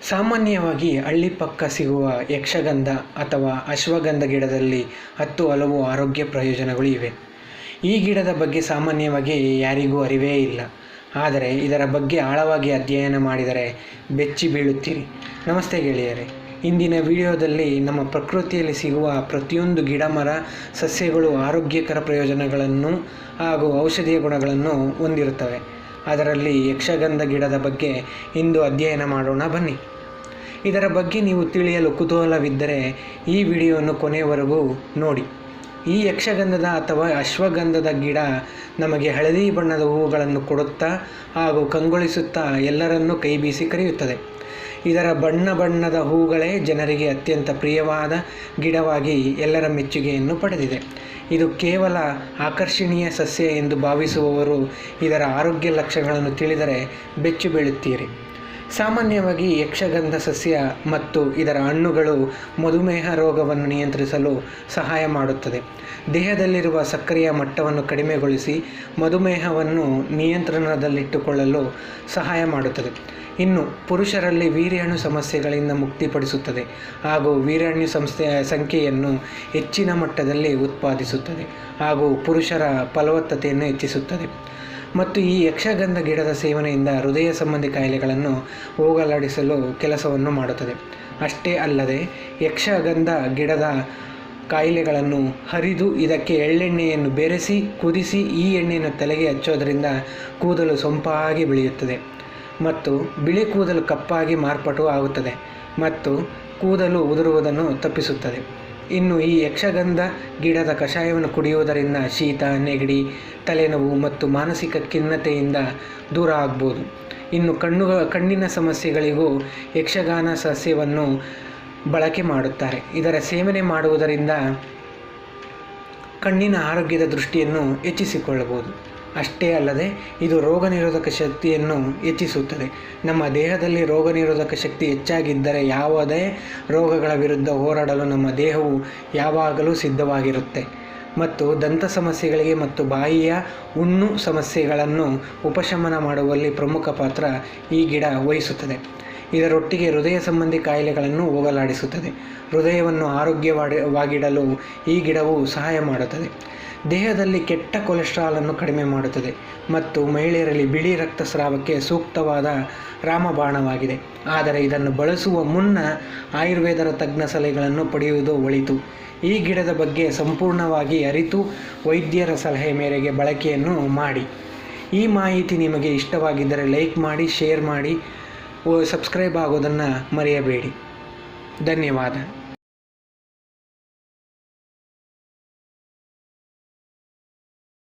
ಸಾಮಾನ್ಯವಾಗಿ ಹಳ್ಳಿ ಪಕ್ಕ ಸಿಗುವ ಯಕ್ಷಗಂಧ ಅಥವಾ ಅಶ್ವಗಂಧ ಗಿಡದಲ್ಲಿ 10 ಹಲವು ಆರೋಗ್ಯ ಪ್ರಯೋಜನಗಳು ಇವೆ. ಈ ಗಿಡದ ಬಗ್ಗೆ ಸಾಮಾನ್ಯವಾಗಿ ಯಾರಿಗೂ ಅರಿವೇ ಇಲ್ಲ. ಆದರೆ ಇದರ ಬಗ್ಗೆ ಆಳವಾಗಿ ಅಧ್ಯಯನ ಮಾಡಿದರೆ ಬೆಚ್ಚಿ ಬೀಳುತ್ತೀರಿ. ನಮಸ್ತೆ ಗೆಳೆಯರೇ, ಇಂದಿನ ವಿಡಿಯೋದಲ್ಲಿ ನಮ್ಮ ಪ್ರಕೃತಿಯಲ್ಲಿ ಸಿಗುವ ಪ್ರತಿಯೊಂದು ಗಿಡ ಮರ ಸಸ್ಯಗಳು ಆರೋಗ್ಯಕರ ಪ್ರಯೋಜನಗಳನ್ನು ಹಾಗೂ ಔಷಧೀಯ ಗುಣಗಳನ್ನು ಹೊಂದಿರುತ್ತವೆ. ಅದರಲ್ಲಿ ಯಕ್ಷಗಂಧ ಗಿಡದ ಬಗ್ಗೆ ಇಂದು ಅಧ್ಯಯನ ಮಾಡೋಣ ಬನ್ನಿ. ಇದರ ಬಗ್ಗೆ ನೀವು ತಿಳಿಯಲು ಕುತೂಹಲವಿದ್ದರೆ ಈ ವಿಡಿಯೋವನ್ನು ಕೊನೆಯವರೆಗೂ ನೋಡಿ. ಈ ಯಕ್ಷಗಂಧದ ಅಥವಾ ಅಶ್ವಗಂಧದ ಗಿಡ ನಮಗೆ ಹಳದಿ ಬಣ್ಣದ ಹೂವುಗಳನ್ನು ಕೊಡುತ್ತಾ ಹಾಗೂ ಕಂಗೊಳಿಸುತ್ತಾ ಎಲ್ಲರನ್ನೂ ಕೈಬೀಸಿ ಕರೆಯುತ್ತದೆ. ಇದರ ಬಣ್ಣದ ಹೂಗಳೇ ಜನರಿಗೆ ಅತ್ಯಂತ ಪ್ರಿಯವಾದ ಗಿಡವಾಗಿ ಎಲ್ಲರ ಮೆಚ್ಚುಗೆಯನ್ನು ಪಡೆದಿದೆ. ಇದು ಕೇವಲ ಆಕರ್ಷಣೀಯ ಸಸ್ಯ ಎಂದು ಭಾವಿಸುವವರು ಇದರ ಆರೋಗ್ಯ ಲಕ್ಷಣಗಳನ್ನು ತಿಳಿದರೆ ಬೆಚ್ಚು ಬೀಳುತ್ತೀರಿ. ಸಾಮಾನ್ಯವಾಗಿ ಯಕ್ಷಗಂಧ ಸಸ್ಯ ಮತ್ತು ಇದರ ಹಣ್ಣುಗಳು ಮಧುಮೇಹ ರೋಗವನ್ನು ನಿಯಂತ್ರಿಸಲು ಸಹಾಯ ಮಾಡುತ್ತದೆ. ದೇಹದಲ್ಲಿರುವ ಸಕ್ಕರೆಯ ಮಟ್ಟವನ್ನು ಕಡಿಮೆಗೊಳಿಸಿ ಮಧುಮೇಹವನ್ನು ನಿಯಂತ್ರಣದಲ್ಲಿಟ್ಟುಕೊಳ್ಳಲು ಸಹಾಯ ಮಾಡುತ್ತದೆ. ಇನ್ನು ಪುರುಷರಲ್ಲಿ ವೀರ್ಯಾಣು ಸಮಸ್ಯೆಗಳಿಂದ ಮುಕ್ತಿಪಡಿಸುತ್ತದೆ ಹಾಗೂ ವೀರ್ಯಾಣು ಸಂಖ್ಯೆಯನ್ನು ಹೆಚ್ಚಿನ ಮಟ್ಟದಲ್ಲಿ ಉತ್ಪಾದಿಸುತ್ತದೆ ಹಾಗೂ ಪುರುಷರ ಫಲವತ್ತತೆಯನ್ನು ಹೆಚ್ಚಿಸುತ್ತದೆ. ಮತ್ತು ಈ ಯಕ್ಷಗಂಧ ಗಿಡದ ಸೇವನೆಯಿಂದ ಹೃದಯ ಸಂಬಂಧಿ ಕಾಯಿಲೆಗಳನ್ನು ಹೋಗಲಾಡಿಸಲು ಕೆಲಸವನ್ನು ಮಾಡುತ್ತದೆ. ಅಷ್ಟೇ ಅಲ್ಲದೆ ಯಕ್ಷಗಂಧ ಗಿಡದ ಕಾಯಿಲೆಗಳನ್ನು ಹರಿದು ಇದಕ್ಕೆ ಎಳ್ಳೆಣ್ಣೆಯನ್ನು ಬೆರೆಸಿ ಕುದಿಸಿ ಈ ಎಣ್ಣೆಯನ್ನು ತಲೆಗೆ ಹಚ್ಚೋದರಿಂದ ಕೂದಲು ಸೊಂಪಾಗಿ ಬೆಳೆಯುತ್ತದೆ ಮತ್ತು ಬಿಳಿ ಕೂದಲು ಕಪ್ಪಾಗಿ ಮಾರ್ಪಾಟು ಆಗುತ್ತದೆ ಮತ್ತು ಕೂದಲು ಉದುರುವುದನ್ನು ತಪ್ಪಿಸುತ್ತದೆ. ಇನ್ನು ಈ ಯಕ್ಷಗಂಧ ಗಿಡದ ಕಷಾಯವನ್ನು ಕುಡಿಯುವುದರಿಂದ ಶೀತ, ನೆಗಡಿ, ತಲೆನೋವು ಮತ್ತು ಮಾನಸಿಕ ಖಿನ್ನತೆಯಿಂದ ದೂರ ಆಗ್ಬೋದು. ಇನ್ನು ಕಣ್ಣಿನ ಸಮಸ್ಯೆಗಳಿಗೂ ಯಕ್ಷಗಾನ ಸಸ್ಯವನ್ನು ಬಳಕೆ ಮಾಡುತ್ತಾರೆ. ಇದರ ಸೇವನೆ ಮಾಡುವುದರಿಂದ ಕಣ್ಣಿನ ಆರೋಗ್ಯದ ದೃಷ್ಟಿಯನ್ನು ಹೆಚ್ಚಿಸಿಕೊಳ್ಳಬಹುದು. ಅಷ್ಟೇ ಅಲ್ಲದೆ ಇದು ರೋಗನಿರೋಧಕ ಶಕ್ತಿಯನ್ನು ಹೆಚ್ಚಿಸುತ್ತದೆ. ನಮ್ಮ ದೇಹದಲ್ಲಿ ರೋಗನಿರೋಧಕ ಶಕ್ತಿ ಹೆಚ್ಚಾಗಿದ್ದರೆ ಯಾವುದೇ ರೋಗಗಳ ವಿರುದ್ಧ ಹೋರಾಡಲು ನಮ್ಮ ದೇಹವು ಯಾವಾಗಲೂ ಸಿದ್ಧವಾಗಿರುತ್ತೆ. ಮತ್ತು ದಂತ ಸಮಸ್ಯೆಗಳಿಗೆ ಮತ್ತು ಬಾಯಿಯ ಹುಣ್ಣು ಸಮಸ್ಯೆಗಳನ್ನು ಉಪಶಮನ ಮಾಡುವಲ್ಲಿ ಪ್ರಮುಖ ಪಾತ್ರ ಈ ಗಿಡ ವಹಿಸುತ್ತದೆ. ಇದರೊಟ್ಟಿಗೆ ಹೃದಯ ಸಂಬಂಧಿ ಕಾಯಿಲೆಗಳನ್ನು ಹೋಗಲಾಡಿಸುತ್ತದೆ. ಹೃದಯವನ್ನು ಆರೋಗ್ಯವಾಗಿಡಲು ಈ ಗಿಡವು ಸಹಾಯ ಮಾಡುತ್ತದೆ. ದೇಹದಲ್ಲಿ ಕೆಟ್ಟ ಕೊಲೆಸ್ಟ್ರಾಲನ್ನು ಕಡಿಮೆ ಮಾಡುತ್ತದೆ ಮತ್ತು ಮಹಿಳೆಯರಲ್ಲಿ ಬಿಳಿ ರಕ್ತಸ್ರಾವಕ್ಕೆ ಸೂಕ್ತವಾದ ರಾಮಬಾಣವಾಗಿದೆ. ಆದರೆ ಇದನ್ನು ಬಳಸುವ ಮುನ್ನ ಆಯುರ್ವೇದದ ತಜ್ಞ ಸಲಹೆಗಳನ್ನು ಪಡೆಯುವುದು ಒಳಿತು. ಈ ಗಿಡದ ಬಗ್ಗೆ ಸಂಪೂರ್ಣವಾಗಿ ಅರಿತು ವೈದ್ಯರ ಸಲಹೆ ಮೇರೆಗೆ ಬಳಕೆಯನ್ನು ಮಾಡಿ. ಈ ಮಾಹಿತಿ ನಿಮಗೆ ಇಷ್ಟವಾಗಿದ್ದರೆ ಲೈಕ್ ಮಾಡಿ, ಶೇರ್ ಮಾಡಿ, ಸಬ್ಸ್ಕ್ರೈಬ್ ಆಗೋದನ್ನು ಮರೆಯಬೇಡಿ. ಧನ್ಯವಾದ.